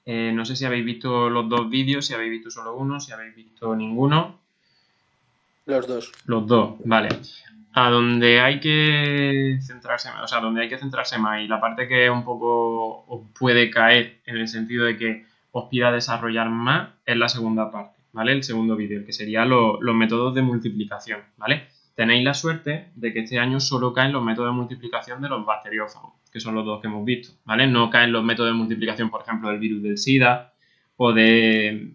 No sé si habéis visto los dos vídeos, si habéis visto solo uno, si habéis visto ninguno. Los dos. Los dos, vale. A donde hay que centrarse, o sea, donde hay que centrarse más y la parte que un poco os puede caer en el sentido de que os pida desarrollar más es la segunda parte, ¿vale? El segundo vídeo, el que sería los métodos de multiplicación, ¿vale? Tenéis la suerte de que este año solo caen los métodos de multiplicación de los bacteriófagos, que son los dos que hemos visto, ¿vale? No caen los métodos de multiplicación, por ejemplo, del virus del SIDA o de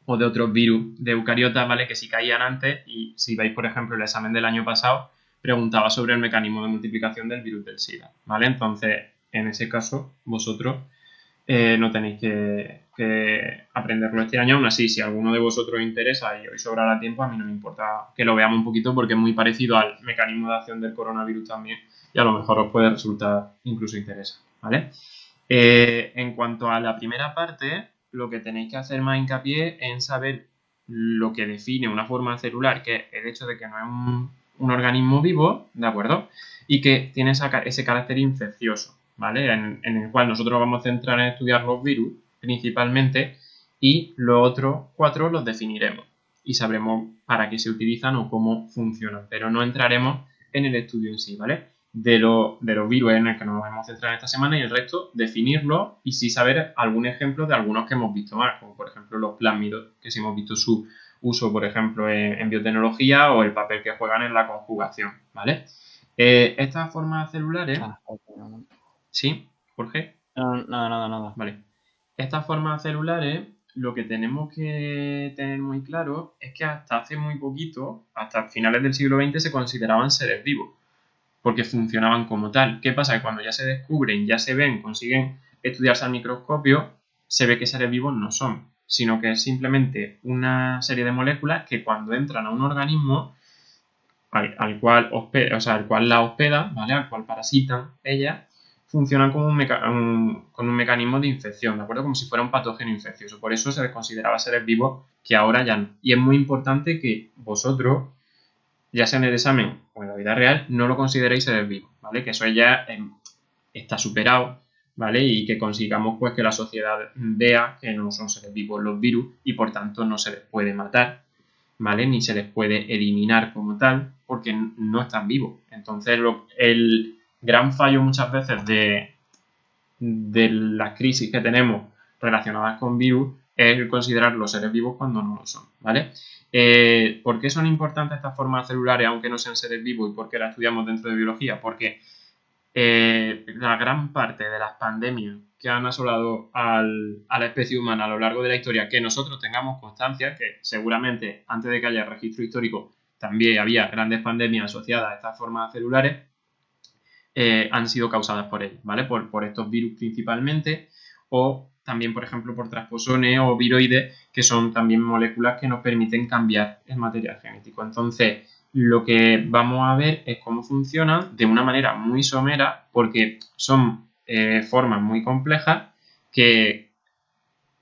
otros virus de eucariotas, ¿vale? Que sí caían antes y si veis, por ejemplo, el examen del año pasado, preguntaba sobre el mecanismo de multiplicación del virus del SIDA, ¿vale? Entonces, en ese caso, vosotros no tenéis que aprenderlo este año. Aún así, si a alguno de vosotros interesa y hoy sobrará tiempo, a mí no me importa que lo veamos un poquito porque es muy parecido al mecanismo de acción del coronavirus también y a lo mejor os puede resultar incluso interesante, ¿vale? En cuanto a la primera parte, lo que tenéis que hacer más hincapié es en saber lo que define una forma celular, que es el hecho de que no es un organismo vivo, ¿de acuerdo? Y que tiene ese carácter infeccioso, ¿vale? En el cual nosotros vamos a centrar en estudiar los virus principalmente y los otros 4 los definiremos y sabremos para qué se utilizan o cómo funcionan, pero no entraremos en el estudio en sí, ¿vale? De los virus en el que nos vamos a centrar esta semana y el resto definirlo y sí saber algún ejemplo de algunos que hemos visto más, como por ejemplo los plásmidos, que sí hemos visto su uso, por ejemplo, en biotecnología o el papel que juegan en la conjugación, ¿vale? Estas formas celulares, ¿sí, Jorge? No, nada, nada. Vale. Estas formas celulares, lo que tenemos que tener muy claro es que hasta hace muy poquito, hasta finales del siglo XX, se consideraban seres vivos porque funcionaban como tal. ¿Qué pasa? Que cuando ya se descubren, ya se ven, consiguen estudiarse al microscopio, se ve que seres vivos no son, sino que es simplemente una serie de moléculas que cuando entran a un organismo al cual la hospeda, ¿vale? Al cual parasitan ellas, funcionan como con un mecanismo de infección, ¿de acuerdo? Como si fuera un patógeno infeccioso. Por eso se les consideraba seres vivos que ahora ya no. Y es muy importante que vosotros ya sea en el examen o en la vida real, no lo consideréis seres vivos, ¿vale? Que eso ya está superado, ¿vale? Y que consigamos pues que la sociedad vea que no son seres vivos los virus y por tanto no se les puede matar, ¿vale? Ni se les puede eliminar como tal porque no están vivos. Entonces el gran fallo muchas veces de las crisis que tenemos relacionadas con virus es el considerar los seres vivos cuando no lo son, ¿vale? ¿Por qué son importantes estas formas celulares aunque no sean seres vivos y por qué las estudiamos dentro de biología? Porque la gran parte de las pandemias que han asolado a la especie humana a lo largo de la historia, que nosotros tengamos constancia, que seguramente antes de que haya registro histórico también había grandes pandemias asociadas a estas formas celulares, han sido causadas por ellos, ¿vale? Por estos virus principalmente, o también, por ejemplo, por transposones o viroides, que son también moléculas que nos permiten cambiar el material genético. Entonces, lo que vamos a ver es cómo funcionan de una manera muy somera, porque son formas muy complejas que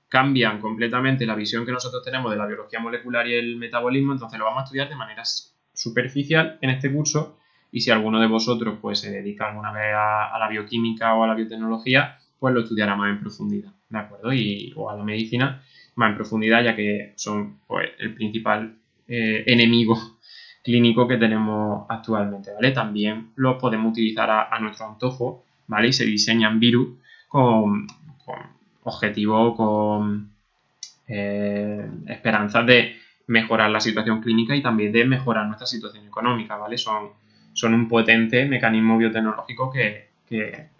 cambian completamente la visión que nosotros tenemos de la biología molecular y el metabolismo, entonces lo vamos a estudiar de manera superficial en este curso y si alguno de vosotros pues se dedica alguna vez a la bioquímica o a la biotecnología, pues lo estudiará más en profundidad, ¿de acuerdo? O a la medicina más en profundidad, ya que son pues el principal enemigo clínico que tenemos actualmente, ¿vale? También los podemos utilizar a nuestro antojo, ¿vale? Y se diseñan virus con objetivo, con esperanzas de mejorar la situación clínica y también de mejorar nuestra situación económica, ¿vale? Son un potente mecanismo biotecnológico que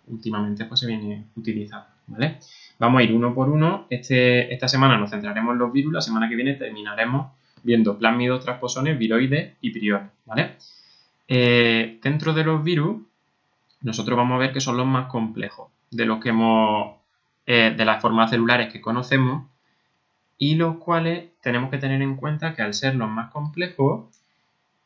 últimamente pues, se viene utilizando, ¿vale? Vamos a ir uno por uno. Esta semana nos centraremos en los virus, la semana que viene terminaremos viendo plásmidos, transposones, viroides y priones, ¿vale? Dentro de los virus, nosotros vamos a ver que son los más complejos de los que de las formas celulares que conocemos y los cuales tenemos que tener en cuenta que al ser los más complejos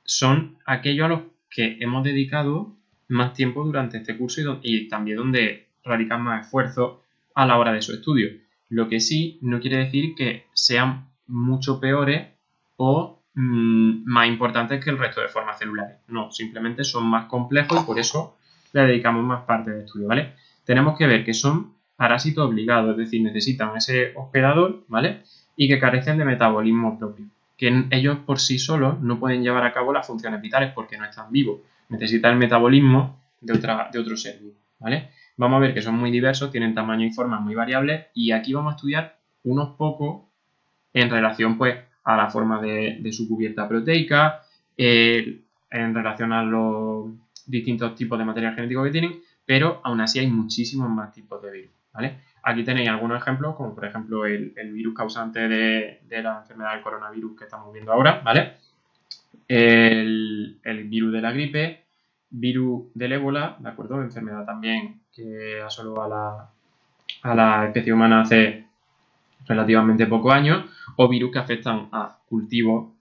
son aquellos a los que hemos dedicado más tiempo durante este curso y también donde radican más esfuerzo a la hora de su estudio. Lo que sí no quiere decir que sean mucho peores o más importantes que el resto de formas celulares. No, simplemente son más complejos y por eso le dedicamos más parte de estudio, ¿vale? Tenemos que ver que son parásito obligado, es decir, necesitan ese hospedador, ¿vale? Y que carecen de metabolismo propio, que ellos por sí solos no pueden llevar a cabo las funciones vitales porque no están vivos, necesitan el metabolismo de otro ser vivo, ¿vale? Vamos a ver que son muy diversos, tienen tamaño y formas muy variables y aquí vamos a estudiar unos pocos en relación pues a la forma de su cubierta proteica, en relación a los distintos tipos de material genético que tienen, pero aún así hay muchísimos más tipos de virus, ¿vale? Aquí tenéis algunos ejemplos, como por ejemplo el virus causante de la enfermedad del coronavirus que estamos viendo ahora, ¿vale? El virus de la gripe, virus del ébola, ¿de acuerdo? Enfermedad también que asoló a la especie humana hace relativamente pocos años, o virus que afectan a cultivos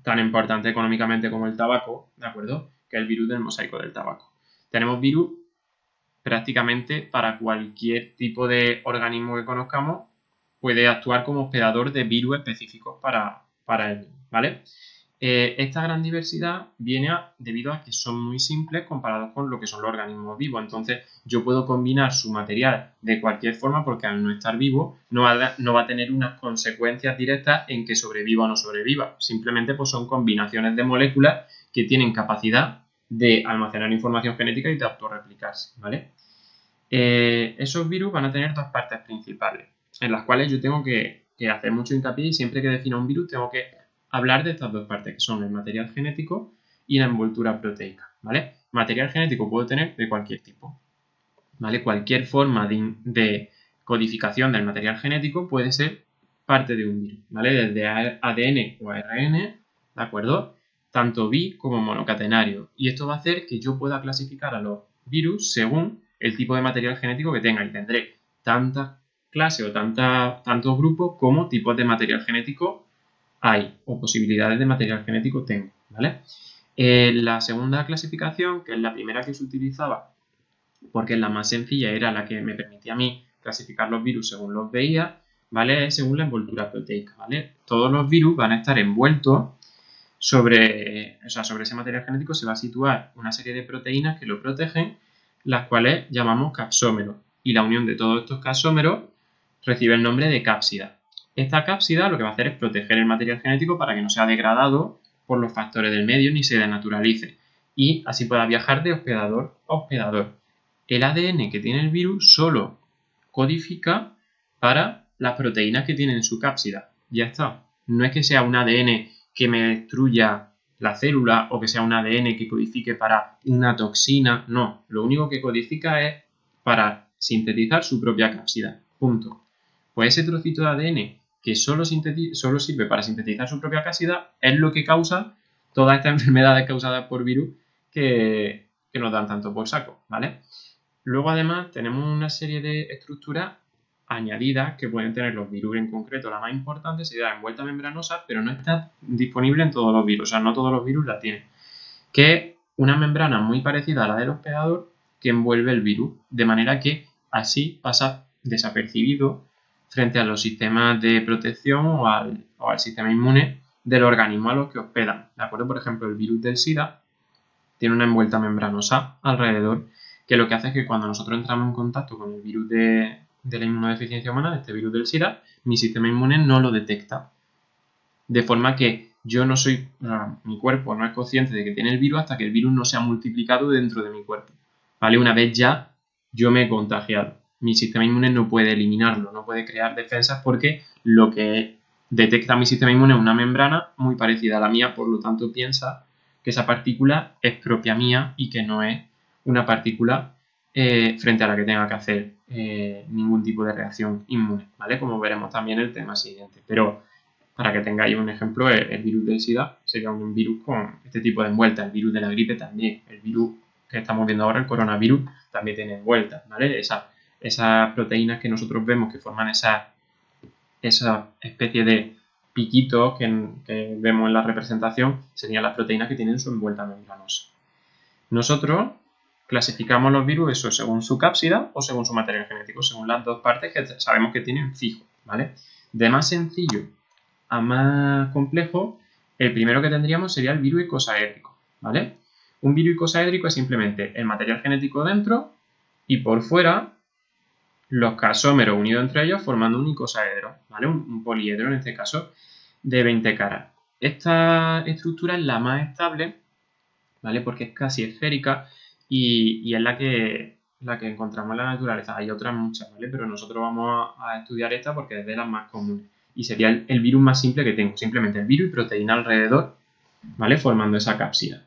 tan importantes económicamente como el tabaco, ¿de acuerdo? Que es el virus del mosaico del tabaco. Tenemos virus prácticamente para cualquier tipo de organismo que conozcamos, puede actuar como hospedador de virus específicos para él, ¿vale? Esta gran diversidad viene debido a que son muy simples comparados con lo que son los organismos vivos. Entonces, yo puedo combinar su material de cualquier forma porque al no estar vivo no va a tener unas consecuencias directas en que sobreviva o no sobreviva. Simplemente pues, son combinaciones de moléculas que tienen capacidad de almacenar información genética y de autorreplicarse, ¿vale? Esos virus van a tener dos partes principales, en las cuales yo tengo que hacer mucho hincapié y siempre que defina un virus tengo que hablar de estas dos partes, que son el material genético y la envoltura proteica, ¿vale? Material genético puedo tener de cualquier tipo, ¿vale? Cualquier forma de codificación del material genético puede ser parte de un virus, ¿vale? Desde ADN o ARN, ¿de acuerdo? Tanto bi como monocatenario. Y esto va a hacer que yo pueda clasificar a los virus según el tipo de material genético que tenga y tendré tantas clases o tantos grupos como tipos de material genético hay o posibilidades de material genético tengo, ¿vale? La segunda clasificación, que es la primera que se utilizaba porque es la más sencilla, era la que me permitía a mí clasificar los virus según los veía, ¿vale? Según la envoltura proteica, ¿vale? Todos los virus van a estar envueltos sobre ese material genético se va a situar una serie de proteínas que lo protegen, las cuales llamamos capsómeros. Y la unión de todos estos capsómeros recibe el nombre de cápsida. Esta cápsida lo que va a hacer es proteger el material genético para que no sea degradado por los factores del medio ni se denaturalice y así pueda viajar de hospedador a hospedador. El ADN que tiene el virus solo codifica para las proteínas que tienen en su cápsida. Ya está. No es que sea un ADN que me destruya la célula o que sea un ADN que codifique para una toxina. No. Lo único que codifica es para sintetizar su propia cápsida. Punto. Pues ese trocito de ADN que solo sirve para sintetizar su propia cápsida es lo que causa todas estas enfermedades causadas por virus que nos dan tanto por saco, ¿vale? Luego, además, tenemos una serie de estructuras añadidas que pueden tener los virus en concreto. La más importante sería la envuelta membranosa, pero no está disponible en todos los virus, o sea, no todos los virus la tienen. Que es una membrana muy parecida a la del hospedador que envuelve el virus, de manera que así pasa desapercibido frente a los sistemas de protección o al sistema inmune del organismo a los que hospedan. ¿De acuerdo? Por ejemplo, el virus del SIDA tiene una envuelta membranosa alrededor que lo que hace es que cuando nosotros entramos en contacto con el virus de la inmunodeficiencia humana, de este virus del SIDA, mi sistema inmune no lo detecta. De forma que yo no soy, mi cuerpo no es consciente de que tiene el virus hasta que el virus no se ha multiplicado dentro de mi cuerpo. ¿Vale? Una vez ya yo me he contagiado. Mi sistema inmune no puede eliminarlo, no puede crear defensas porque lo que detecta mi sistema inmune es una membrana muy parecida a la mía, por lo tanto piensa que esa partícula es propia mía y que no es una partícula frente a la que tenga que hacer ningún tipo de reacción inmune, ¿vale? Como veremos también en el tema siguiente. Pero para que tengáis un ejemplo, el virus del SIDA sería un virus con este tipo de envuelta. El virus de la gripe también. El virus que estamos viendo ahora, el coronavirus, también tiene envueltas, ¿vale? Esas proteínas que nosotros vemos que forman esa especie de piquitos que vemos en la representación serían las proteínas que tienen su envuelta membranosa. Nosotros clasificamos los virus eso según su cápsida o según su material genético, según las dos partes que sabemos que tienen fijo, ¿vale? De más sencillo a más complejo, el primero que tendríamos sería el virus icosaédrico, ¿vale? Un virus icosaédrico es simplemente el material genético dentro y por fuera los casómeros unidos entre ellos formando un icosaedro, ¿vale? Un poliedro en este caso de 20 caras. Esta estructura es la más estable, ¿vale? Porque es casi esférica y es la que encontramos en la naturaleza. Hay otras muchas, ¿vale? Pero nosotros vamos a estudiar esta porque es de las más comunes. Y sería el virus más simple que tengo. Simplemente el virus y proteína alrededor, ¿vale? Formando esa cápsida.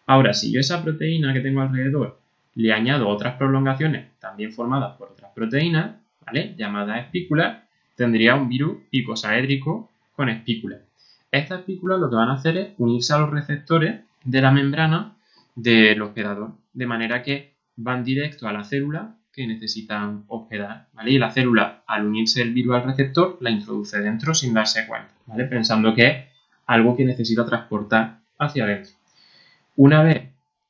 Ahora, si yo a esa proteína que tengo alrededor le añado otras prolongaciones también formadas por otras proteínas, ¿vale? Llamadas espículas, tendría un virus icosaédrico con espículas. Estas espículas lo que van a hacer es unirse a los receptores de la membrana del hospedador, de manera que van directo a la célula que necesitan hospedar, ¿vale? Y la célula, al unirse el virus al receptor, la introduce dentro sin darse cuenta, ¿vale? Pensando que es algo que necesita transportar hacia adentro. Una vez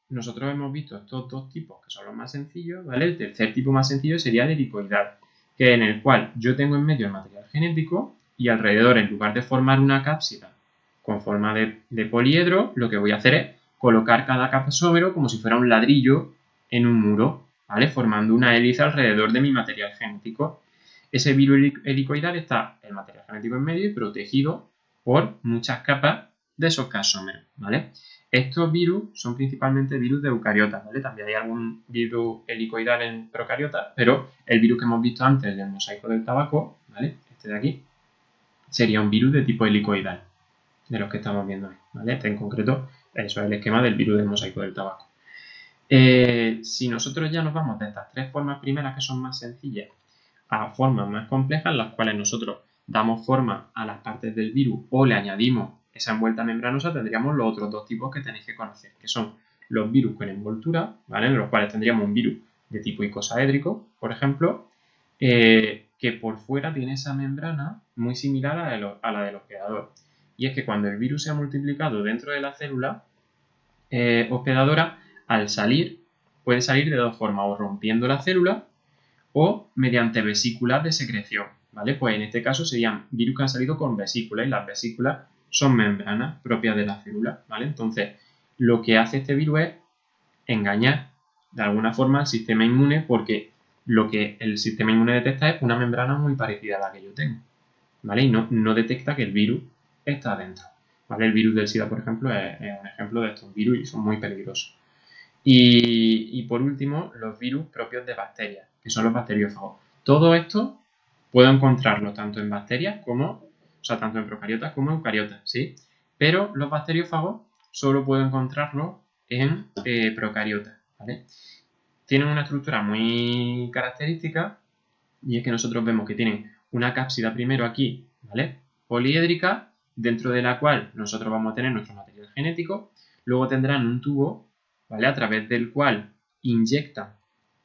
nosotros hemos visto estos dos tipos, que son los más sencillos, ¿vale? El tercer tipo más sencillo sería el helicoidal, que es en el cual yo tengo en medio el material genético y alrededor, en lugar de formar una cápsida con forma de poliedro, lo que voy a hacer es colocar cada capsómero como si fuera un ladrillo en un muro, ¿vale? Formando una hélice alrededor de mi material genético. Ese virus helicoidal está el material genético en medio y protegido por muchas capas de esos casómeros, ¿vale? Estos virus son principalmente virus de eucariotas, ¿vale? También hay algún virus helicoidal en procariotas, pero el virus que hemos visto antes, el del mosaico del tabaco, ¿vale? Este de aquí, sería un virus de tipo helicoidal, de los que estamos viendo hoy, ¿vale? Este en concreto, eso es el esquema del virus del mosaico del tabaco. Si nosotros ya nos vamos de estas tres formas primeras que son más sencillas a formas más complejas, las cuales nosotros damos forma a las partes del virus o le añadimos esa envuelta membranosa, tendríamos los otros dos tipos que tenéis que conocer, que son los virus con envoltura, ¿vale? En los cuales tendríamos un virus de tipo icosaédrico, por ejemplo, que por fuera tiene esa membrana muy similar a la del hospedador. Y es que cuando el virus se ha multiplicado dentro de la célula hospedadora, al salir, puede salir de dos formas, o rompiendo la célula o mediante vesículas de secreción, ¿vale? Pues en este caso serían virus que han salido con vesículas y las vesículas son membranas propias de la célula, ¿vale? Entonces, lo que hace este virus es engañar de alguna forma al sistema inmune porque lo que el sistema inmune detecta es una membrana muy parecida a la que yo tengo, ¿vale? Y no detecta que el virus está adentro, ¿vale? El virus del SIDA, por ejemplo, es un ejemplo de estos virus y son muy peligrosos. Y por último, los virus propios de bacterias, que son los bacteriófagos. Todo esto puedo encontrarlo tanto en bacterias como, o sea, tanto en procariotas como en eucariotas, ¿sí? Pero los bacteriófagos solo puedo encontrarlos en procariotas, ¿vale? Tienen una estructura muy característica y es que nosotros vemos que tienen una cápsida primero aquí, ¿vale? Poliédrica, dentro de la cual nosotros vamos a tener nuestro material genético, luego tendrán un tubo, ¿vale? A través del cual inyectan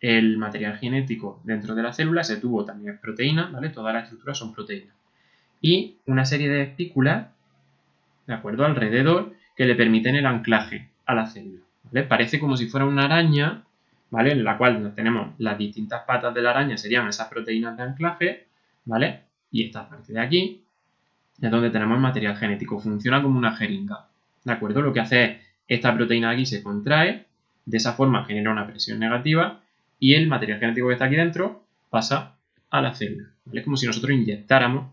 el material genético dentro de la célula, ese tubo también es proteína, ¿vale? Todas las estructuras son proteínas. Y una serie de espículas, ¿de acuerdo? Alrededor que le permiten el anclaje a la célula, ¿vale? Parece como si fuera una araña, ¿vale? En la cual tenemos las distintas patas de la araña, serían esas proteínas de anclaje, ¿vale? Y esta parte de aquí es donde tenemos el material genético. Funciona como una jeringa, ¿de acuerdo? Lo que hace es, esta proteína de aquí se contrae, de esa forma genera una presión negativa y el material genético que está aquí dentro pasa a la célula, ¿vale? Es como si nosotros inyectáramos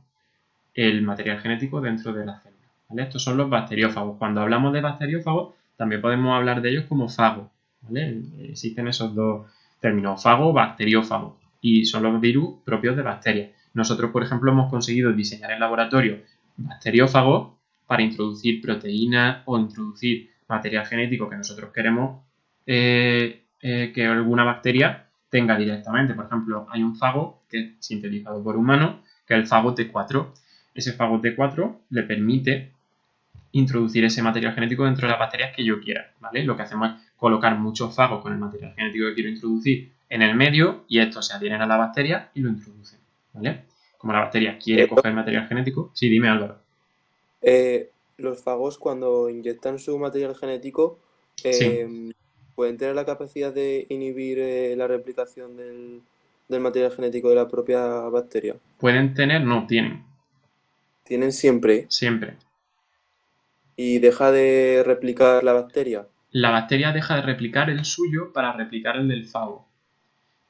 el material genético dentro de la célula, ¿vale? Estos son los bacteriófagos. Cuando hablamos de bacteriófagos, también podemos hablar de ellos como fagos, ¿vale? Existen esos dos términos, fago o bacteriófago, y son los virus propios de bacterias. Nosotros, por ejemplo, hemos conseguido diseñar en laboratorio bacteriófagos para introducir proteínas o introducir material genético que nosotros queremos que alguna bacteria tenga directamente. Por ejemplo, hay un fago que es sintetizado por humanos, que es el fago T4. Ese fago T4 le permite introducir ese material genético dentro de las bacterias que yo quiera, ¿vale? Lo que hacemos es colocar muchos fagos con el material genético que quiero introducir en el medio y estos se adhieren a la bacteria y lo introducen, ¿vale? Como la bacteria quiere coger material genético. Sí, dime, Álvaro. Los fagos, cuando inyectan su material genético, Sí. ¿pueden tener la capacidad de inhibir la replicación del material genético de la propia bacteria? ¿Pueden tener? No, tienen. ¿Tienen siempre? Siempre. ¿Y deja de replicar la bacteria? La bacteria deja de replicar el suyo para replicar el del fago. Solo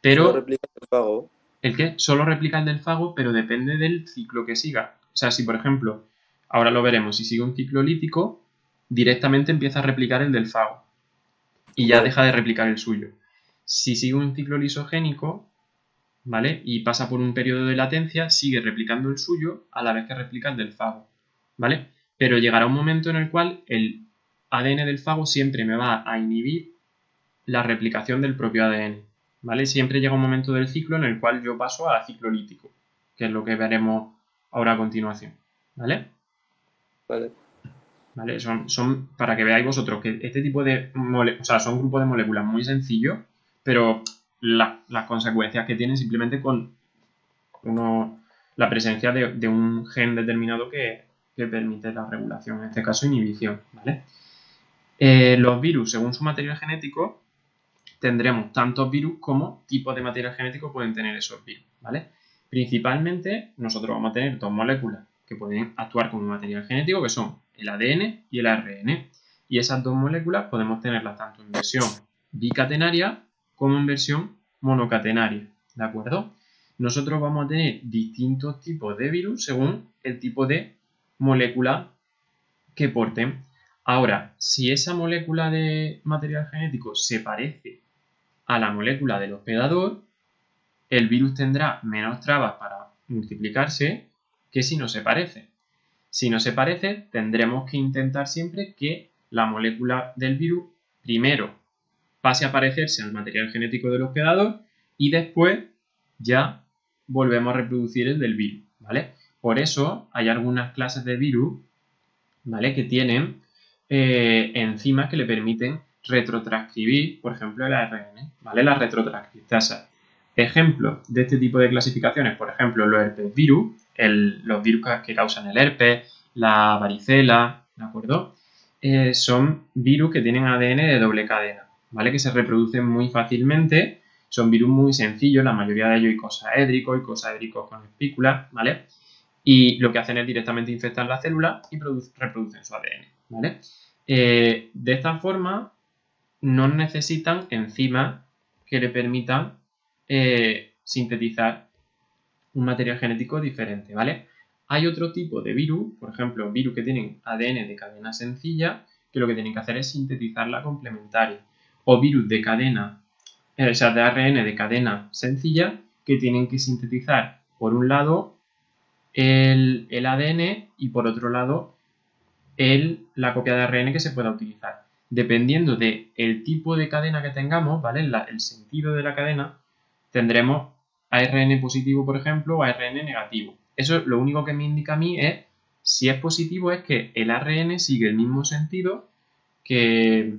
Pero replica el fago. ¿El qué? Solo replica el del fago, pero depende del ciclo que siga. O sea, si por ejemplo, ahora lo veremos, si sigue un ciclo lítico, directamente empieza a replicar el del fago y ya Vale. deja de replicar el suyo. Si sigue un ciclo lisogénico, ¿vale? Y pasa por un periodo de latencia, sigue replicando el suyo a la vez que replica el del fago, ¿vale? Pero llegará un momento en el cual el ADN del fago siempre me va a inhibir la replicación del propio ADN, ¿vale? Siempre llega un momento del ciclo en el cual yo paso a ciclo lítico, que es lo que veremos ahora a continuación, ¿vale? Vale. ¿Vale? Son para que veáis vosotros que este tipo de son grupos de moléculas muy sencillos, pero las consecuencias que tienen simplemente con la presencia de un gen determinado que permite la regulación, en este caso inhibición, ¿vale? Los virus, según su material genético, tendremos tantos virus como tipos de material genético pueden tener esos virus, ¿vale? Principalmente, nosotros vamos a tener dos moléculas que pueden actuar como material genético, que son el ADN y el ARN. Y esas dos moléculas podemos tenerlas tanto en versión bicatenaria como en versión monocatenaria, ¿de acuerdo? Nosotros vamos a tener distintos tipos de virus según el tipo de molécula que porten. Ahora, si esa molécula de material genético se parece a la molécula del hospedador, el virus tendrá menos trabas para multiplicarse que si no se parece. Si no se parece, tendremos que intentar siempre que la molécula del virus primero pase a parecerse al material genético del hospedador y después ya volvemos a reproducir el del virus, ¿vale? Por eso hay algunas clases de virus, ¿vale?, que tienen enzimas que le permiten retrotranscribir, por ejemplo, el ARN, ¿vale? La retrotranscriptasa. Ejemplos de este tipo de clasificaciones, por ejemplo, los herpesvirus, los virus que causan el herpes, la varicela, ¿de acuerdo? Son virus que tienen ADN de doble cadena, ¿vale? Que se reproducen muy fácilmente, son virus muy sencillos, la mayoría de ellos icosaédricos con espículas, ¿vale? Y lo que hacen es directamente infectar la célula y reproducen su ADN, ¿vale? De esta forma, no necesitan enzimas que le permitan sintetizar un material genético diferente, ¿vale? Hay otro tipo de virus, por ejemplo, virus que tienen ADN de cadena sencilla, que lo que tienen que hacer es sintetizar la complementaria. O virus de cadena, de ARN de cadena sencilla, que tienen que sintetizar, por un lado, el ADN y por otro lado la copia de ARN que se pueda utilizar. Dependiendo del tipo de cadena que tengamos, ¿vale? El sentido de la cadena, tendremos ARN positivo, por ejemplo, o ARN negativo. Eso lo único que me indica a mí es, si es positivo, es que el ARN sigue el mismo sentido que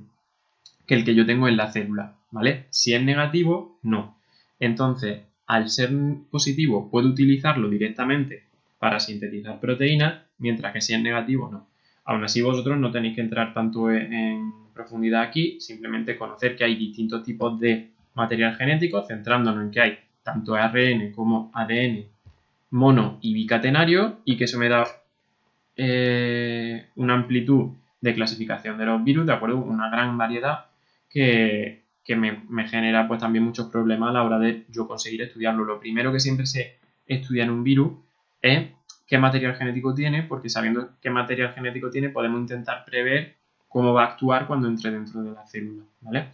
el que yo tengo en la célula, ¿vale? Si es negativo, no. Entonces, al ser positivo, puedo utilizarlo directamente para sintetizar proteínas, mientras que si es negativo, no. Aún así, vosotros no tenéis que entrar tanto en profundidad aquí, simplemente conocer que hay distintos tipos de material genético, centrándonos en que hay tanto ARN como ADN mono y bicatenario, y que eso me da una amplitud de clasificación de los virus, de acuerdo, una gran variedad que me genera pues también muchos problemas a la hora de yo conseguir estudiarlo. Lo primero que siempre se estudia en un virus es qué material genético tiene, porque sabiendo qué material genético tiene podemos intentar prever cómo va a actuar cuando entre dentro de la célula, ¿vale?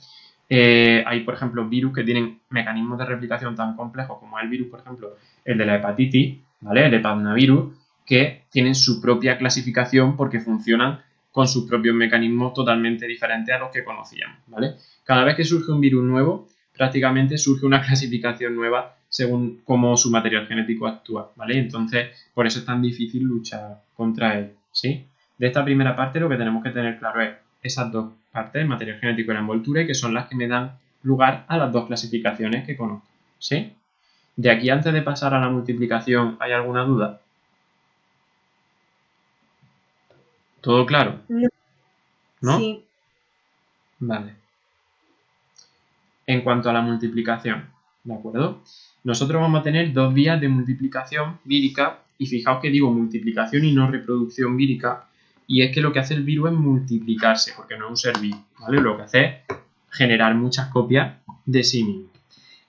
Hay, por ejemplo, virus que tienen mecanismos de replicación tan complejos como el virus, por ejemplo, el de la hepatitis, ¿vale? El hepatnavirus, que tienen su propia clasificación porque funcionan con sus propios mecanismos totalmente diferentes a los que conocíamos, ¿vale? Cada vez que surge un virus nuevo, prácticamente surge una clasificación nueva según cómo su material genético actúa, ¿vale? Entonces, por eso es tan difícil luchar contra él, ¿sí? De esta primera parte lo que tenemos que tener claro es esas dos partes, el material genético y la envoltura, y que son las que me dan lugar a las dos clasificaciones que conozco, ¿sí? De aquí, antes de pasar a la multiplicación, ¿hay alguna duda? ¿Todo claro? No. ¿No? Sí. Vale. En cuanto a la multiplicación, ¿de acuerdo? Nosotros vamos a tener dos vías de multiplicación vírica, y fijaos que digo multiplicación y no reproducción vírica, y es que lo que hace el virus es multiplicarse, porque no es un ser vivo, ¿vale? Lo que hace es generar muchas copias de sí mismo.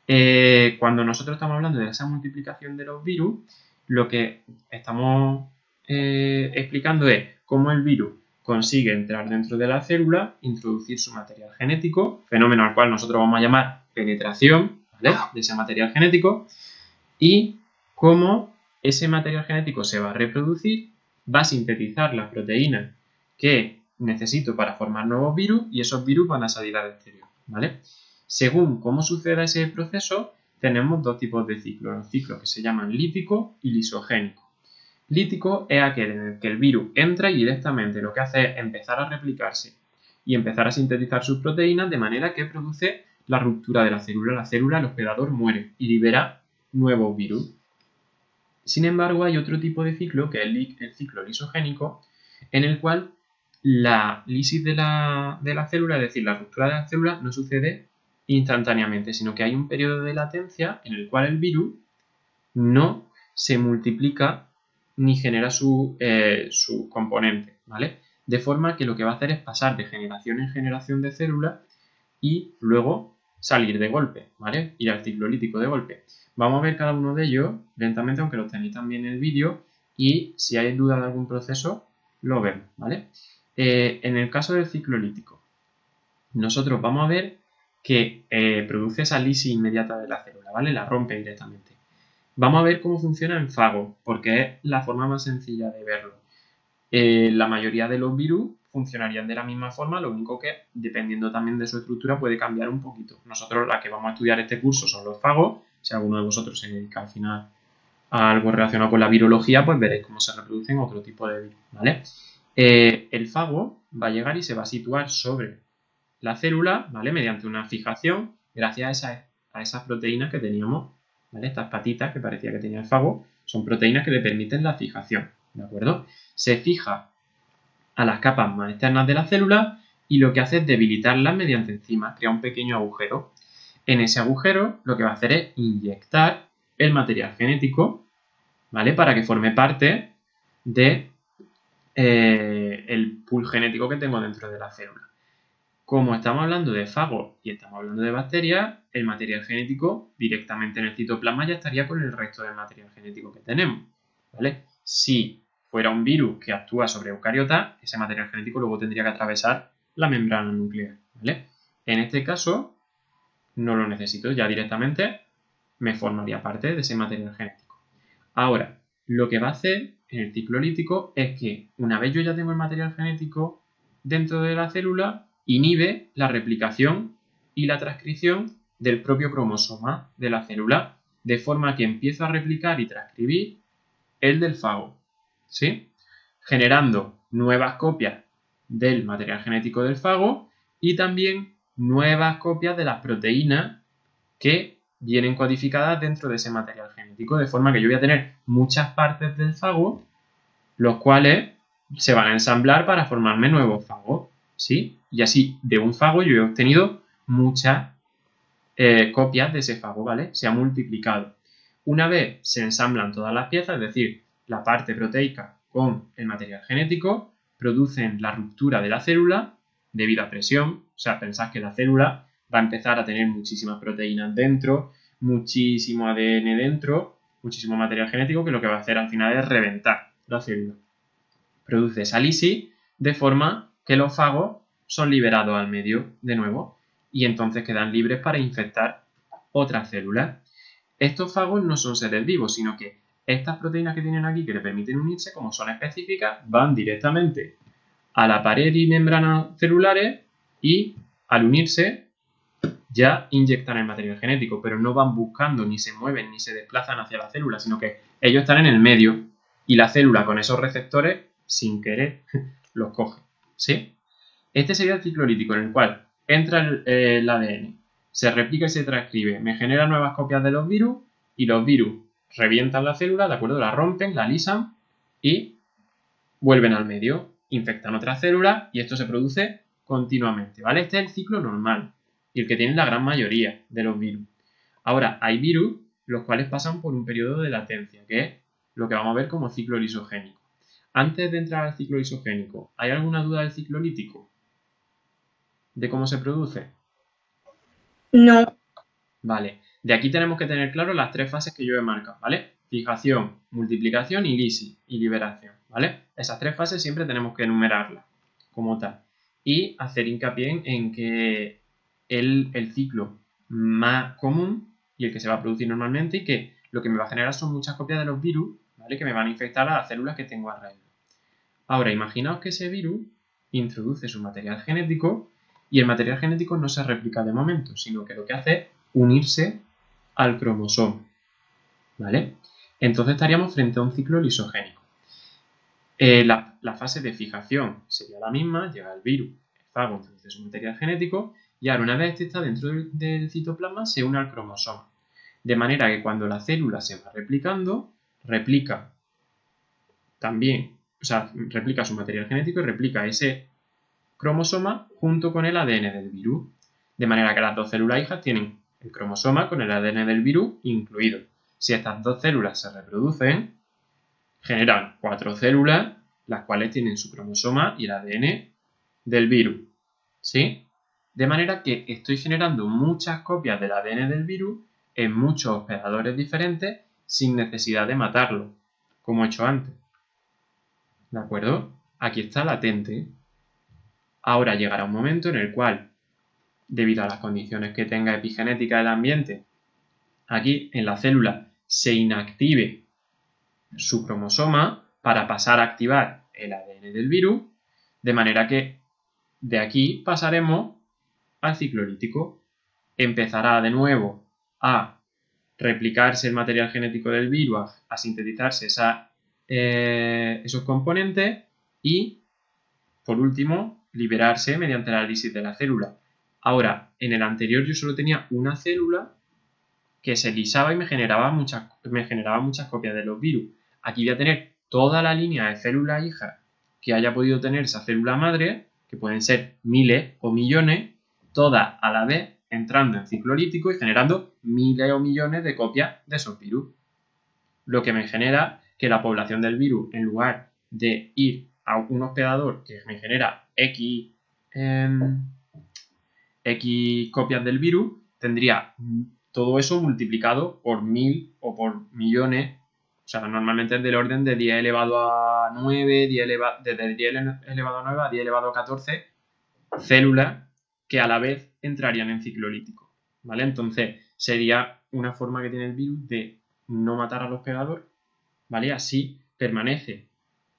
Cuando nosotros estamos hablando de esa multiplicación de los virus, lo que estamos explicando es cómo el virus consigue entrar dentro de la célula, introducir su material genético, fenómeno al cual nosotros vamos a llamar penetración, ¿vale?, de ese material genético, y cómo ese material genético se va a reproducir, va a sintetizar las proteínas que necesito para formar nuevos virus y esos virus van a salir al exterior, ¿vale? Según cómo suceda ese proceso, tenemos dos tipos de ciclos, los ciclos que se llaman lítico y lisogénico. Lítico es aquel en el que el virus entra y directamente lo que hace es empezar a replicarse y empezar a sintetizar sus proteínas de manera que produce la ruptura de la célula, el hospedador muere y libera nuevos virus. Sin embargo, hay otro tipo de ciclo, que es el ciclo lisogénico, en el cual la lisis de la célula, es decir, la ruptura de la célula, no sucede instantáneamente, sino que hay un periodo de latencia en el cual el virus no se multiplica ni genera su componente, ¿vale? De forma que lo que va a hacer es pasar de generación en generación de células y luego salir de golpe, ¿vale? Ir al ciclo lítico de golpe. Vamos a ver cada uno de ellos lentamente, aunque lo tenéis también en el vídeo, y si hay duda de algún proceso, lo vemos, ¿vale? En el caso del ciclo lítico, nosotros vamos a ver que produce esa lisis inmediata de la célula, ¿vale? La rompe directamente. Vamos a ver cómo funciona en fago, porque es la forma más sencilla de verlo. La mayoría de los virus funcionarían de la misma forma, lo único que, dependiendo también de su estructura, puede cambiar un poquito. Nosotros, la que vamos a estudiar este curso, son los fagos. Si alguno de vosotros se dedica al final a algo relacionado con la virología, pues veréis cómo se reproducen otro tipo de virus, ¿vale? El fago va a llegar y se va a situar sobre la célula, ¿vale?, mediante una fijación, gracias a esas proteínas que teníamos, ¿vale? Estas patitas que parecía que tenía el fago, son proteínas que le permiten la fijación, ¿de acuerdo? Se fija a las capas más externas de la célula y lo que hace es debilitarlas mediante enzimas, crea un pequeño agujero. En ese agujero lo que va a hacer es inyectar el material genético, ¿vale?, para que forme parte de el pool genético que tengo dentro de la célula. Como estamos hablando de fagos y estamos hablando de bacterias, el material genético directamente en el citoplasma ya estaría con el resto del material genético que tenemos, ¿vale? Si fuera un virus que actúa sobre eucariotas, ese material genético luego tendría que atravesar la membrana nuclear, ¿vale? En este caso, no lo necesito, ya directamente me formaría parte de ese material genético. Ahora, lo que va a hacer en el ciclo lítico es que una vez yo ya tengo el material genético dentro de la célula, inhibe la replicación y la transcripción del propio cromosoma de la célula, de forma que empiezo a replicar y transcribir el del fago, ¿sí?, generando nuevas copias del material genético del fago y también nuevas copias de las proteínas que vienen codificadas dentro de ese material genético, de forma que yo voy a tener muchas partes del fago, los cuales se van a ensamblar para formarme nuevos fagos, ¿sí? Y así, de un fago yo he obtenido muchas copias de ese fago, ¿vale? Se ha multiplicado. Una vez se ensamblan todas las piezas, es decir, la parte proteica con el material genético, producen la ruptura de la célula debido a presión. O sea, pensad que la célula va a empezar a tener muchísimas proteínas dentro, muchísimo ADN dentro, muchísimo material genético, que lo que va a hacer al final es reventar la célula. Produce esa lisis de forma que los fagos son liberados al medio de nuevo y entonces quedan libres para infectar otras células. Estos fagos no son seres vivos, sino que estas proteínas que tienen aquí que le permiten unirse, como son específicas, van directamente a la pared y membrana celulares y al unirse ya inyectan el material genético, pero no van buscando, ni se mueven, ni se desplazan hacia la célula, sino que ellos están en el medio y la célula con esos receptores, sin querer, los coge, ¿sí? Este sería el ciclo lítico, en el cual entra el ADN, se replica y se transcribe, me genera nuevas copias de los virus y los virus revientan la célula, ¿de acuerdo? La rompen, la lisan y vuelven al medio, infectan otras células y esto se produce continuamente, ¿vale? Este es el ciclo normal y el que tiene la gran mayoría de los virus. Ahora, hay virus los cuales pasan por un periodo de latencia, que es lo que vamos a ver como ciclo lisogénico. Antes de entrar al ciclo lisogénico, ¿hay alguna duda del ciclo lítico? ¿De cómo se produce? No. Vale. De aquí tenemos que tener claro las tres fases que yo he marcado, ¿vale? Fijación, multiplicación y lisis y liberación, ¿vale? Esas tres fases siempre tenemos que enumerarlas como tal. Y hacer hincapié en que el ciclo más común y el que se va a producir normalmente y que lo que me va a generar son muchas copias de los virus, ¿vale? Que me van a infectar a las células que tengo alrededor. Ahora, imaginaos que ese virus introduce su material genético y el material genético no se replica de momento, sino que lo que hace es unirse al cromosoma, ¿vale? Entonces estaríamos frente a un ciclo lisogénico. La fase de fijación sería la misma, llega el virus, el fago introduce su material genético y ahora una vez este está dentro del citoplasma se une al cromosoma. De manera que cuando la célula se va replicando, replica también, o sea, replica su material genético y replica ese cromosoma junto con el ADN del virus. De manera que las dos células hijas tienen el cromosoma con el ADN del virus incluido. Si estas dos células se reproducen, generan 4 células, las cuales tienen su cromosoma y el ADN del virus. ¿Sí? De manera que estoy generando muchas copias del ADN del virus en muchos hospedadores diferentes sin necesidad de matarlo, como he hecho antes. ¿De acuerdo? Aquí está latente. Ahora llegará un momento en el cual, debido a las condiciones que tenga epigenética del ambiente, aquí en la célula se inactive su cromosoma para pasar a activar el ADN del virus, de manera que de aquí pasaremos al ciclo lítico. Empezará de nuevo a replicarse el material genético del virus, a sintetizarse esos componentes y, por último, liberarse mediante la lisis de la célula. Ahora, en el anterior yo solo tenía una célula que se lisaba y me generaba muchas copias de los virus. Aquí voy a tener toda la línea de células hijas que haya podido tener esa célula madre, que pueden ser miles o millones, todas a la vez entrando en ciclo lítico y generando miles o millones de copias de esos virus. Lo que me genera que la población del virus, en lugar de ir a un hospedador que me genera X copias del virus, tendría todo eso multiplicado por 1000 o por millones. O sea, normalmente es del orden de 10 elevado a 9, desde 10 elevado a 9 a 10 elevado a 14 células que a la vez entrarían en ciclo lítico, ¿vale? Entonces, sería una forma que tiene el virus de no matar al hospedador, ¿vale? Así permanece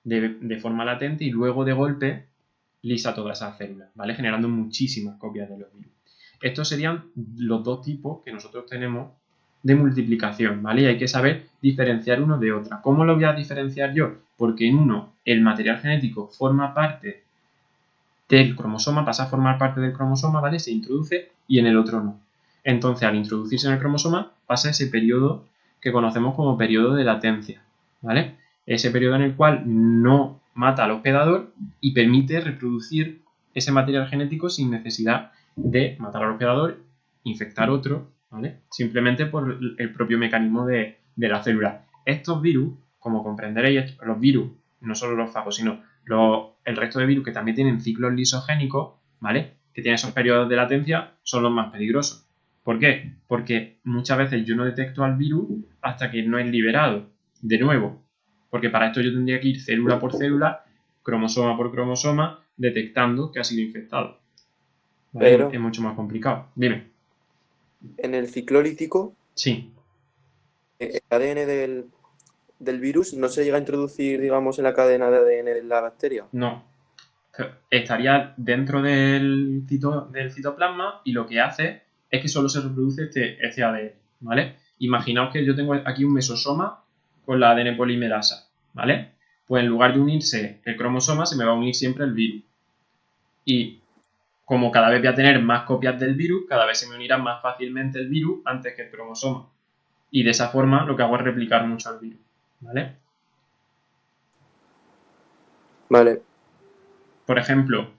de forma latente y luego de golpe lisa todas esas células, ¿vale? Generando muchísimas copias de los virus. Estos serían los dos tipos que nosotros tenemos de multiplicación, ¿vale? Y hay que saber diferenciar uno de otro. ¿Cómo lo voy a diferenciar yo? Porque en uno el material genético forma parte del cromosoma, pasa a formar parte del cromosoma, ¿vale? Se introduce y en el otro no. Entonces, al introducirse en el cromosoma, pasa ese periodo que conocemos como periodo de latencia, ¿vale? Ese periodo en el cual no mata al hospedador y permite reproducir ese material genético sin necesidad de matar al hospedador, infectar otro, ¿vale? Simplemente por el propio mecanismo de la célula. Estos virus, como comprenderéis, los virus, no solo los fagos, sino el resto de virus que también tienen ciclos lisogénicos, ¿vale? Que tienen esos periodos de latencia, son los más peligrosos. ¿Por qué? Porque muchas veces yo no detecto al virus hasta que no es liberado. De nuevo, porque para esto yo tendría que ir célula por célula, cromosoma por cromosoma, detectando que ha sido infectado. ¿Vale? Pero es mucho más complicado. Dime. en el ciclo lítico, Sí. el ADN del virus no se llega a introducir, digamos, en la cadena de ADN de la bacteria. No. Estaría dentro del citoplasma y lo que hace es que solo se reproduce este ADN, ¿vale? Imaginaos que yo tengo aquí un mesosoma con la ADN polimerasa, ¿vale? Pues en lugar de unirse el cromosoma, se me va a unir siempre el virus. Y como cada vez voy a tener más copias del virus, cada vez se me unirá más fácilmente el virus antes que el cromosoma. Y de esa forma lo que hago es replicar mucho al virus, ¿vale? Vale. Por ejemplo,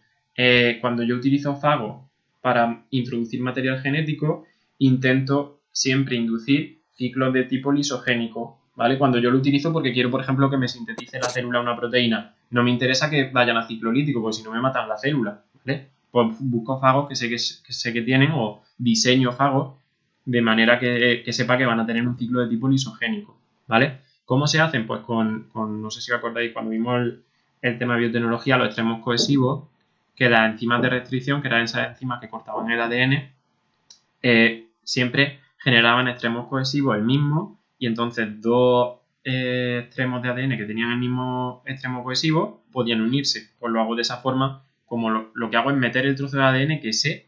cuando yo utilizo fago para introducir material genético, intento siempre inducir ciclos de tipo lisogénico, ¿vale? Cuando yo lo utilizo porque quiero, por ejemplo, que me sintetice la célula una proteína. No me interesa que vayan a ciclo lítico, porque si no me matan la célula, ¿vale? Pues busco fagos que sé que tienen, o diseño fagos de manera que sepa que van a tener un ciclo de tipo lisogénico, ¿vale? ¿Cómo se hacen? Pues no sé si os acordáis, cuando vimos el tema de biotecnología, los extremos cohesivos, que las enzimas de restricción, que eran esas enzimas que cortaban el ADN, siempre generaban extremos cohesivos el mismo, y entonces dos extremos de ADN que tenían el mismo extremo cohesivo podían unirse. Pues lo hago de esa forma, como lo que hago es meter el trozo de ADN que sé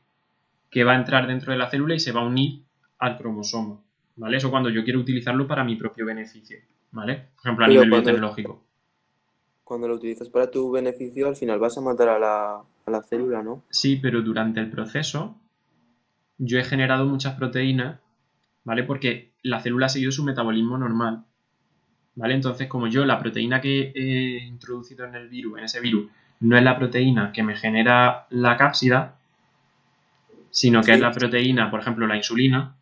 que va a entrar dentro de la célula y se va a unir al cromosoma, ¿vale? Eso cuando yo quiero utilizarlo para mi propio beneficio, ¿vale? Por ejemplo, a Pero nivel biotecnológico. cuando lo utilizas para tu beneficio, al final vas a matar a la célula, ¿no? Sí, pero durante el proceso yo he generado muchas proteínas, ¿vale? Porque la célula ha seguido su metabolismo normal, ¿vale? Entonces, como yo la proteína que he introducido en ese virus, no es la proteína que me genera la cápsida, sino que es Sí. la proteína, por ejemplo, la insulina,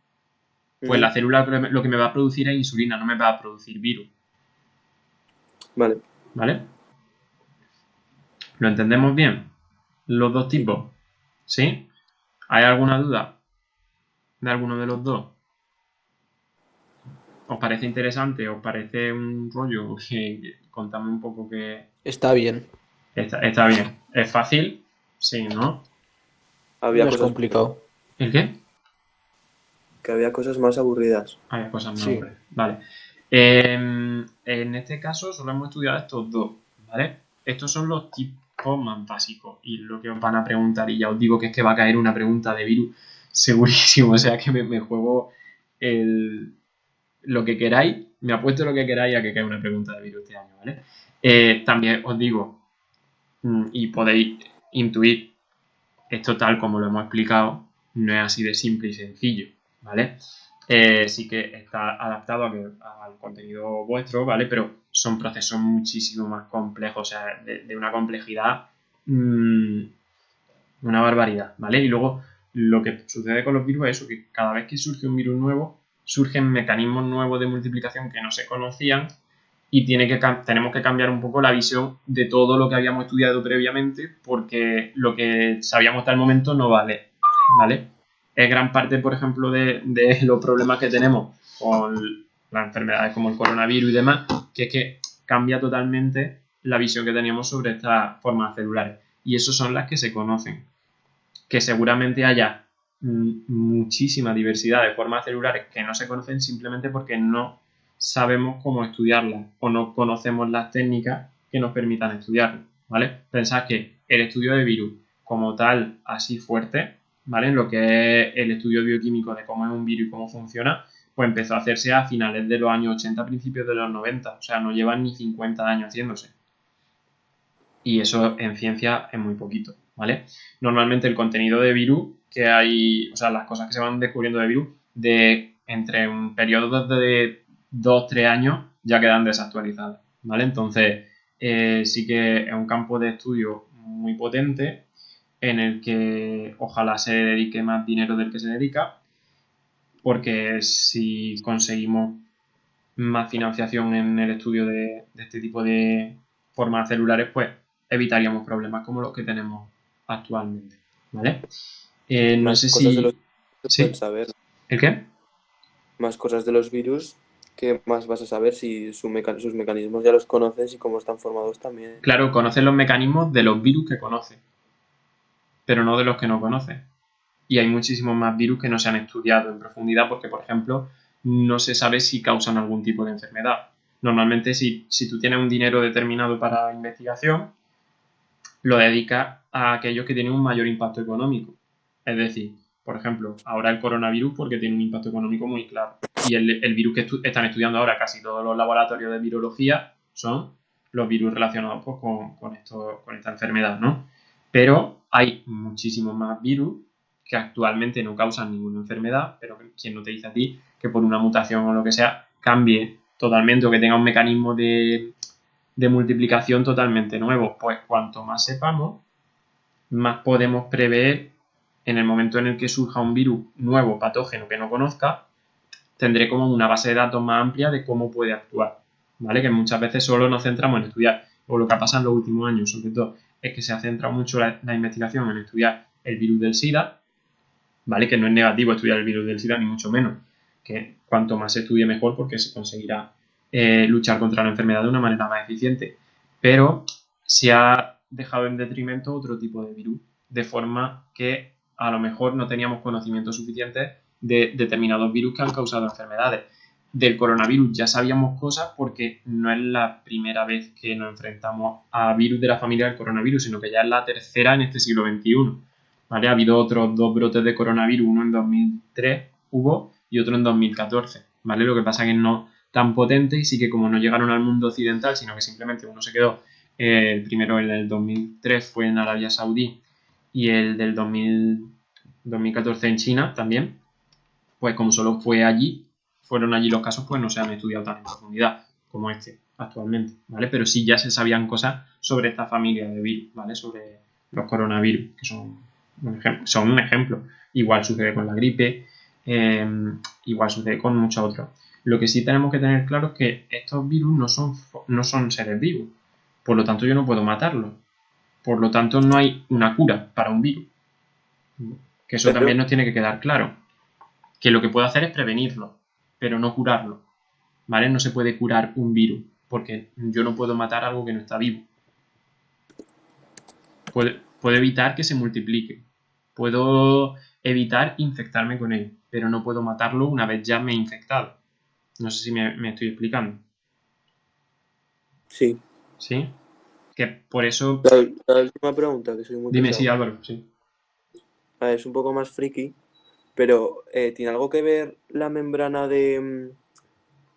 pues la Ujú. célula lo que me va a producir es insulina, no me va a producir virus, Vale, ¿vale? ¿Lo entendemos bien? Los dos sí. tipos, ¿sí? ¿Hay alguna duda de alguno de los dos? ¿Os parece interesante? ¿Os parece un rollo? Contame un poco que Está bien, está bien. ¿Es fácil? Sí, ¿no? Había no es cosas, complicado. ¿El qué? que había cosas más aburridas. Hay cosas más Sí, aburridas. Vale. En este caso solo hemos estudiado estos dos, ¿vale? Estos son los tipos más básicos y lo que os van a preguntar, y ya os digo que es que va a caer una pregunta de virus segurísimo, o sea que me juego lo que queráis, me apuesto lo que queráis a que caiga una pregunta de virus este año, ¿vale? También os digo, y podéis intuir, esto tal como lo hemos explicado, no es así de simple y sencillo, ¿vale? Sí que está adaptado al contenido vuestro, ¿vale? Pero son procesos muchísimo más complejos, o sea, de una complejidad, una barbaridad, ¿vale? Y luego lo que sucede con los virus es eso, que cada vez que surge un virus nuevo, surgen mecanismos nuevos de multiplicación que no se conocían y tenemos que cambiar un poco la visión de todo lo que habíamos estudiado previamente porque lo que sabíamos hasta el momento no vale, ¿vale? Es gran parte, por ejemplo, de los problemas que tenemos con las enfermedades como el coronavirus y demás, que es que cambia totalmente la visión que teníamos sobre estas formas celulares. Y eso son las que se conocen. Que seguramente haya muchísima diversidad de formas celulares que no se conocen simplemente porque no sabemos cómo estudiarlas o no conocemos las técnicas que nos permitan estudiarlas, ¿vale? Pensad que el estudio de virus como tal, así fuerte, ¿vale? En lo que es el estudio bioquímico de cómo es un virus y cómo funciona, pues empezó a hacerse a finales de los años 80, principios de los 90, o sea, no llevan ni 50 años haciéndose. Y eso en ciencia es muy poquito, ¿vale? Normalmente el contenido de virus que hay, o sea, las cosas que se van descubriendo de virus, entre un periodo de 2-3 años ya quedan desactualizadas, ¿vale? Entonces, sí que es un campo de estudio muy potente en el que ojalá se dedique más dinero del que se dedica, porque si conseguimos más financiación en el estudio de este tipo de formas celulares, pues evitaríamos problemas como los que tenemos actualmente, ¿vale? No Más sé cosas de los si... virus se pueden ¿Sí? saber. ¿El qué? Más cosas de los virus, ¿qué más vas a saber si sus mecanismos ya los conoces y cómo están formados también? Claro, conoce los mecanismos de los virus que conoce, pero no de los que no conoce. Y hay muchísimos más virus que no se han estudiado en profundidad porque, por ejemplo, no se sabe si causan algún tipo de enfermedad. Normalmente, si tú tienes un dinero determinado para investigación, lo dedicas a aquellos que tienen un mayor impacto económico. Es decir, por ejemplo, ahora el coronavirus porque tiene un impacto económico muy claro. Y el virus que están estudiando ahora casi todos los laboratorios de virología son los virus relacionados pues, con esta enfermedad, ¿no? Pero hay muchísimos más virus que actualmente no causan ninguna enfermedad, pero quien no te dice a ti que por una mutación o lo que sea cambie totalmente o que tenga un mecanismo de multiplicación totalmente nuevo. Pues cuanto más sepamos, más podemos prever en el momento en el que surja un virus nuevo, patógeno que no conozca, tendré como una base de datos más amplia de cómo puede actuar, ¿vale? Que muchas veces solo nos centramos en estudiar, o lo que ha pasado en los últimos años, sobre todo, es que se ha centrado mucho la investigación en estudiar el virus del SIDA, ¿vale? Que no es negativo estudiar el virus del SIDA, ni mucho menos. Que cuanto más se estudie mejor, porque se conseguirá luchar contra la enfermedad de una manera más eficiente. Pero se ha dejado en detrimento otro tipo de virus, de forma que a lo mejor no teníamos conocimientos suficientes de determinados virus que han causado enfermedades. Del coronavirus ya sabíamos cosas porque no es la primera vez que nos enfrentamos a virus de la familia del coronavirus, sino que ya es la tercera en este siglo XXI. ¿Vale? Ha habido otros 2 brotes de coronavirus, uno en 2003 hubo y otro en 2014. ¿Vale? Lo que pasa es que no tan potente y sí que como no llegaron al mundo occidental, sino que simplemente uno se quedó, el primero, el del 2003, fue en Arabia Saudí y el del 2014 en China también, pues como solo fueron allí los casos, pues no se han estudiado tan en profundidad como este actualmente, ¿vale? Pero sí ya se sabían cosas sobre esta familia de virus, ¿vale? Sobre los coronavirus, que son un ejemplo. Igual sucede con la gripe, igual sucede con muchos otros. Lo que sí tenemos que tener claro es que estos virus no son seres vivos, por lo tanto yo no puedo matarlos, por lo tanto no hay una cura para un virus, que eso también nos tiene que quedar claro, que lo que puedo hacer es prevenirlo, pero no curarlo, ¿vale? No se puede curar un virus, porque yo no puedo matar algo que no está vivo. Puedo evitar que se multiplique, puedo evitar infectarme con él, pero no puedo matarlo una vez ya me he infectado. No sé si me estoy explicando. Sí. ¿Sí? Que por eso... La última pregunta, que soy muy Dime, pesado. sí, Álvaro, sí. A ver, es un poco más friki, pero ¿tiene algo que ver la membrana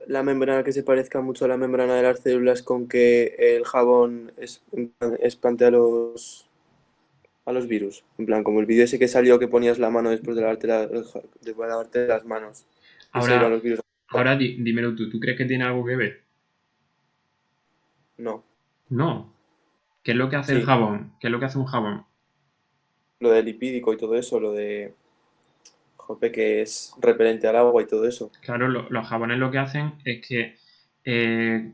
la membrana que se parezca mucho a la membrana de las células con que el jabón espante a los virus? En plan, como el vídeo ese que salió que ponías la mano después de después de lavarte las manos y se iban Ahora, los virus. dímelo tú, ¿tú crees que tiene algo que ver? No. No. ¿Qué es lo que hace el Sí, jabón? ¿Qué es lo que hace un jabón? lo de lipídico y todo eso, lo de, jope, que es repelente al agua y todo eso. Claro, los jabones lo que hacen es que, eh,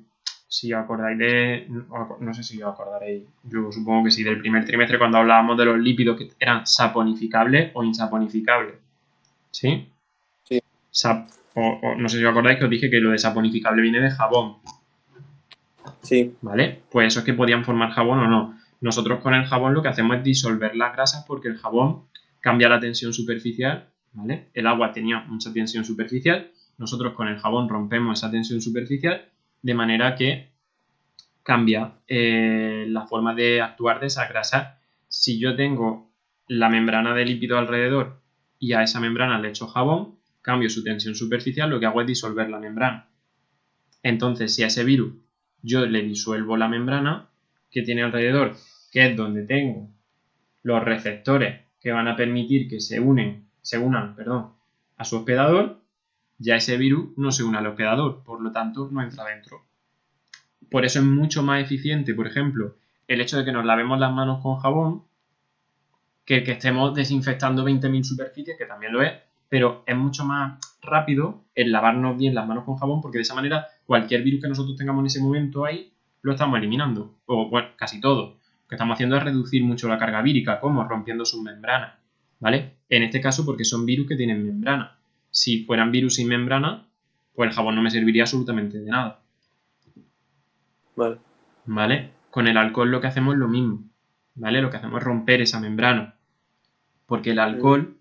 si os acordáis no sé si os acordaréis, yo supongo que sí, del primer trimestre cuando hablábamos de los lípidos que eran saponificables o insaponificables, ¿sí? Sí, No sé si os acordáis que os dije que lo de saponificable viene de jabón, sí, ¿vale? Pues eso es que podían formar jabón o no. Nosotros con el jabón lo que hacemos es disolver las grasas porque el jabón cambia la tensión superficial, ¿vale? El agua tenía mucha tensión superficial, nosotros con el jabón rompemos esa tensión superficial de manera que cambia la forma de actuar de esa grasa. Si yo tengo la membrana de lípido alrededor y a esa membrana le echo jabón, cambio su tensión superficial, lo que hago es disolver la membrana. Entonces, si a ese virus yo le disuelvo la membrana que tiene alrededor, que es donde tengo los receptores que van a permitir que se unan, a su hospedador, ya ese virus no se une al hospedador, por lo tanto no entra dentro. Por eso es mucho más eficiente, por ejemplo, el hecho de que nos lavemos las manos con jabón que el que estemos desinfectando 20.000 superficies, que también lo es, pero es mucho más rápido el lavarnos bien las manos con jabón porque de esa manera cualquier virus que nosotros tengamos en ese momento ahí lo estamos eliminando, o bueno, casi todo. Lo que estamos haciendo es reducir mucho la carga vírica, como rompiendo sus membranas, ¿vale? En este caso porque son virus que tienen membrana. Si fueran virus sin membrana, pues el jabón no me serviría absolutamente de nada, vale. ¿vale? Con el alcohol lo que hacemos es lo mismo, ¿vale? Lo que hacemos es romper esa membrana, porque el Mm, alcohol,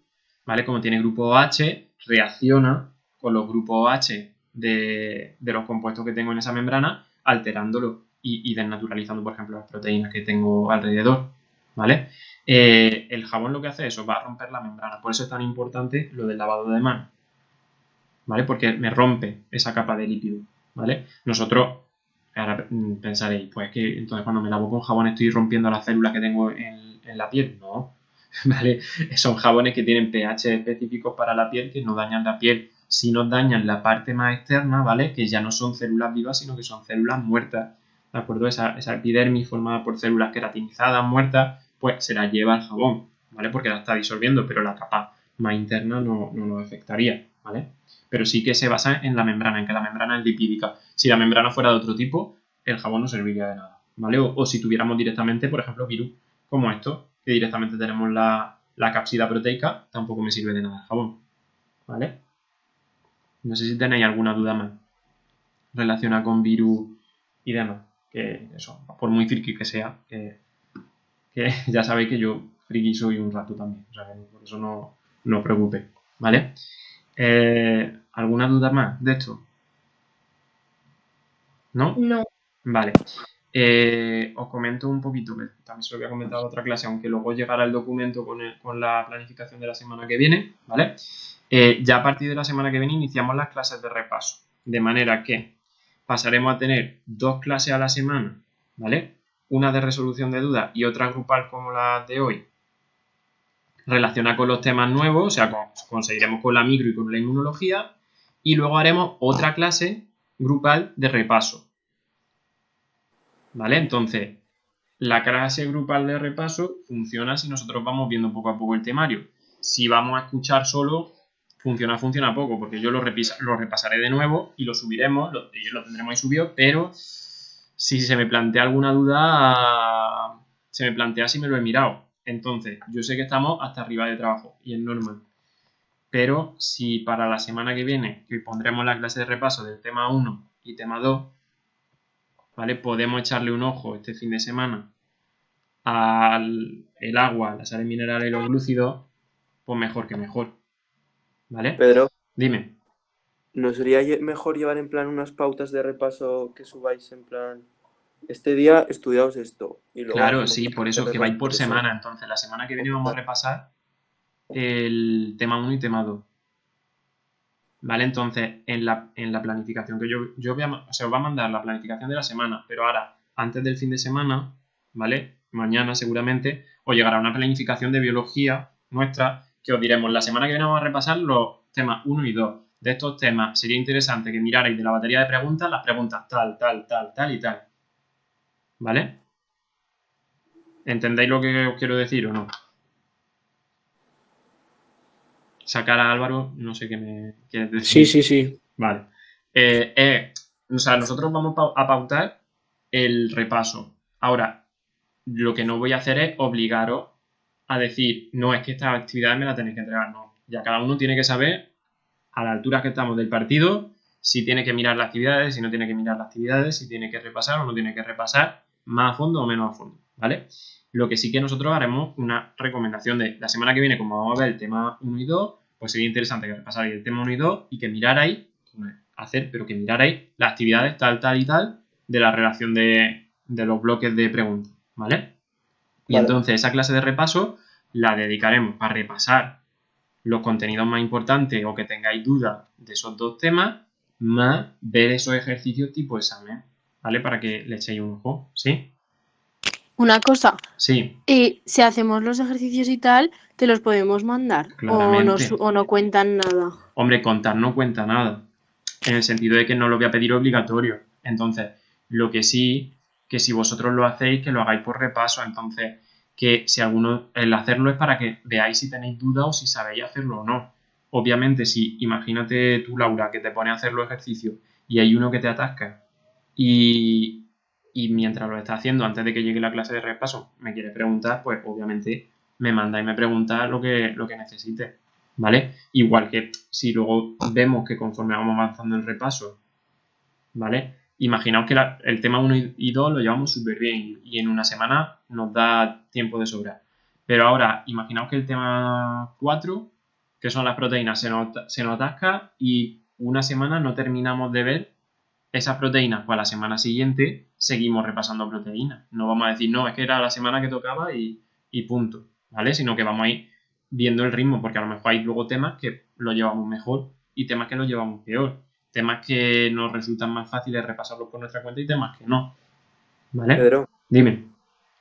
¿vale? Como tiene grupo OH, reacciona con los grupos OH de los compuestos que tengo en esa membrana, alterándolo y desnaturalizando, por ejemplo, las proteínas que tengo alrededor, ¿vale? El jabón lo que hace es eso, va a romper la membrana. Por eso es tan importante lo del lavado de manos, ¿vale? Porque me rompe esa capa de lípido, ¿vale? Nosotros, ahora pensaréis, pues es que entonces cuando me lavo con jabón estoy rompiendo las células que tengo en la piel. No, ¿vale? Son jabones que tienen pH específicos para la piel que no dañan la piel. Si nos dañan la parte más externa, ¿vale? Que ya no son células vivas, sino que son células muertas, ¿de acuerdo? Esa epidermis formada por células queratinizadas muertas, pues se la lleva el jabón, ¿vale? Porque la está disolviendo, pero la capa más interna no nos afectaría, ¿vale? Pero sí que se basa en la membrana, en que la membrana es lipídica. Si la membrana fuera de otro tipo, el jabón no serviría de nada, ¿vale? O si tuviéramos directamente, por ejemplo, virus como esto, que directamente tenemos la cápsida proteica tampoco me sirve de nada el jabón, ¿vale? No sé si tenéis alguna duda más relacionada con virus y demás, que eso, por muy friki que sea, que ya sabéis que yo friki soy un rato también, o sea, que por eso no os preocupéis, ¿vale? ¿Alguna duda más de esto? ¿No? No. Vale. Os comento un poquito, que también se lo había comentado en otra clase, aunque luego llegará el documento con la planificación de la semana que viene, ¿vale? Ya a partir de la semana que viene iniciamos las clases de repaso, de manera que pasaremos a tener 2 clases a la semana, ¿vale? Una de resolución de dudas y otra grupal como la de hoy, relacionada con los temas nuevos, o sea, conseguiremos con la micro y con la inmunología, y luego haremos otra clase grupal de repaso, ¿vale? Entonces, la clase grupal de repaso funciona si nosotros vamos viendo poco a poco el temario. Si vamos a escuchar solo, funciona poco, porque yo lo repasaré de nuevo y lo subiremos, lo tendremos ahí subido, pero si se me plantea alguna duda, se me plantea si me lo he mirado. Entonces, yo sé que estamos hasta arriba de trabajo y es normal. Pero si para la semana que viene, que pondremos la clase de repaso del tema 1 y tema 2, ¿vale? Podemos echarle un ojo este fin de semana al el agua, las sales minerales y los glúcidos, pues mejor que mejor, ¿vale? Pedro, Dime. ¿no sería mejor llevar en plan unas pautas de repaso que subáis en plan, este día estudiaos esto y luego Claro, hacemos sí, por de eso, que vais repaso por de eso? semana. Entonces, la semana que viene vamos a repasar el tema 1 y tema 2. ¿Vale? Entonces, en la planificación que yo voy a, o sea, os va a mandar la planificación de la semana, pero ahora, antes del fin de semana, ¿vale? Mañana seguramente, os llegará una planificación de biología nuestra que os diremos, la semana que viene vamos a repasar los temas 1 y 2. De estos temas sería interesante que mirarais de la batería de preguntas las preguntas tal, tal, tal, tal y tal. ¿Vale? ¿Entendéis lo que os quiero decir o no? Sacar a Álvaro, no sé qué me quieres decir. Sí. Vale. O sea, nosotros vamos a pautar el repaso. Ahora, lo que no voy a hacer es obligaros a decir, no, es que esta actividad me la tenéis que entregar. No, ya cada uno tiene que saber a la altura que estamos del partido si tiene que mirar las actividades, si no tiene que mirar las actividades, si tiene que repasar o no tiene que repasar más a fondo o menos a fondo, ¿vale? Lo que sí que nosotros haremos una recomendación de la semana que viene, como vamos a ver el tema 1 y 2, pues sería interesante que repasarais el tema 1 y 2 y que mirarais, pero que mirarais las actividades tal, tal y tal de la relación de los bloques de preguntas, ¿vale? Y Vale. entonces esa clase de repaso la dedicaremos para repasar los contenidos más importantes o que tengáis dudas de esos 2 temas, más ver esos ejercicios tipo examen, ¿vale? Para que le echéis un ojo, ¿sí? Una cosa, Sí, si hacemos los ejercicios y tal, te los podemos mandar claramente. o no cuentan nada. Hombre, contar no cuenta nada, en el sentido de que no lo voy a pedir obligatorio. Entonces, lo que sí, que si vosotros lo hacéis, que lo hagáis por repaso. Entonces, que si alguno, el hacerlo es para que veáis si tenéis dudas o si sabéis hacerlo o no. Obviamente, si imagínate tú, Laura, que te pone a hacer los ejercicios y hay uno que te atasca y, mientras lo está haciendo, antes de que llegue la clase de repaso, me quiere preguntar, pues obviamente me manda y me pregunta lo que necesite, ¿vale? Igual que si luego vemos que conforme vamos avanzando el repaso, ¿vale? Imaginaos que el tema 1 y 2 lo llevamos súper bien y en una semana nos da tiempo de sobra. Pero ahora, imaginaos que el tema 4, que son las proteínas, se nos atasca y una semana no terminamos de ver esas proteínas, pues a la semana siguiente seguimos repasando proteínas. No vamos a decir, no, es que era la semana que tocaba y punto, ¿vale? Sino que vamos a ir viendo el ritmo, porque a lo mejor hay luego temas que lo llevamos mejor y temas que lo llevamos peor. Temas que nos resultan más fáciles repasarlos por nuestra cuenta y temas que no, ¿vale? Pedro, Dime.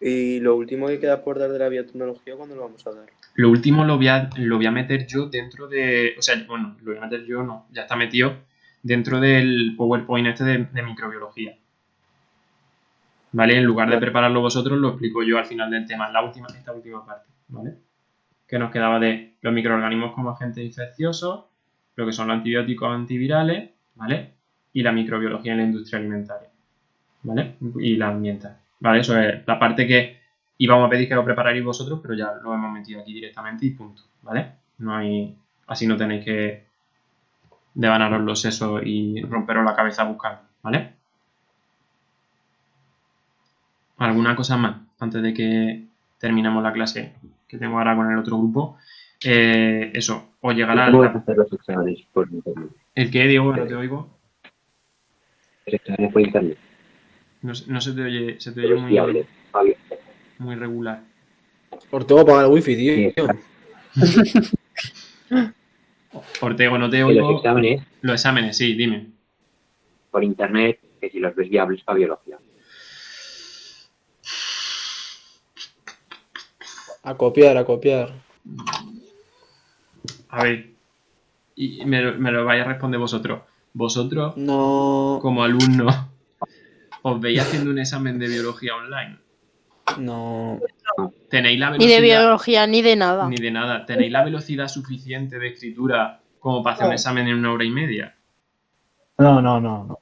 y lo último que queda por dar de la biotecnología, ¿cuándo lo vamos a dar? Lo último lo voy a meter yo dentro de... O sea, bueno, lo voy a meter yo, no, ya está metido dentro del PowerPoint este de microbiología. ¿Vale? En lugar de Vale. prepararlo vosotros, lo explico yo al final del tema, esta última parte, ¿vale? Que nos quedaba de los microorganismos como agentes infecciosos, lo que son los antibióticos antivirales, ¿vale? Y la microbiología en la industria alimentaria, ¿vale? Y la ambiental, ¿vale? Eso es la parte que Y vamos a pedir que lo preparáis vosotros, pero ya lo hemos metido aquí directamente y punto, ¿vale? No hay... Así no tenéis que devanaros los sesos y romperos la cabeza buscando, ¿vale? ¿Alguna cosa más antes de que terminemos la clase que tengo ahora con el otro grupo? Eso, os llegará... ¿Cómo vas a hacer los exámenes por internet? ¿El qué, Diego? No te oigo. Los exámenes por internet. No se te oye Pero es fiable, Fabio. muy regular. Ortego, apaga el wifi, Sí, tío. Ortego, no te que oigo. los exámenes Los exámenes, sí, dime. por internet, que si los ves viables para biología. A copiar, a copiar. A ver, y me lo vais a responder vosotros. Vosotros, No, como alumnos, ¿os veis haciendo un examen de biología online? no. ¿Tenéis la Ni de velocidad? biología, ni de nada. Ni de nada. ¿Tenéis la velocidad suficiente de escritura como para hacer un examen en 1 hora y media? No.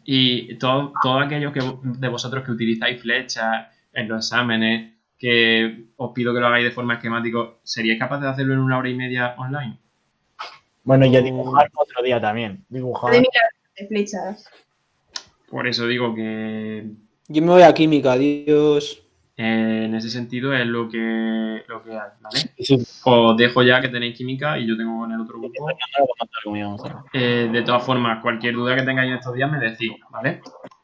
Y todos aquellos de vosotros que utilizáis flechas en los exámenes, que os pido que lo hagáis de forma esquemática, ¿seríais capaces de hacerlo en 1 hora y media online? Bueno, yo dibujar otro día también. Dibujar. De mirar de flechas. Por eso digo que Yo me voy a química, adiós. en ese sentido es lo que hay, ¿vale? Sí, Os dejo ya que tenéis química y yo tengo en el otro grupo. no lo conozco, como íbamos a hacer. De todas formas, cualquier duda que tengáis en estos días me decís, ¿vale?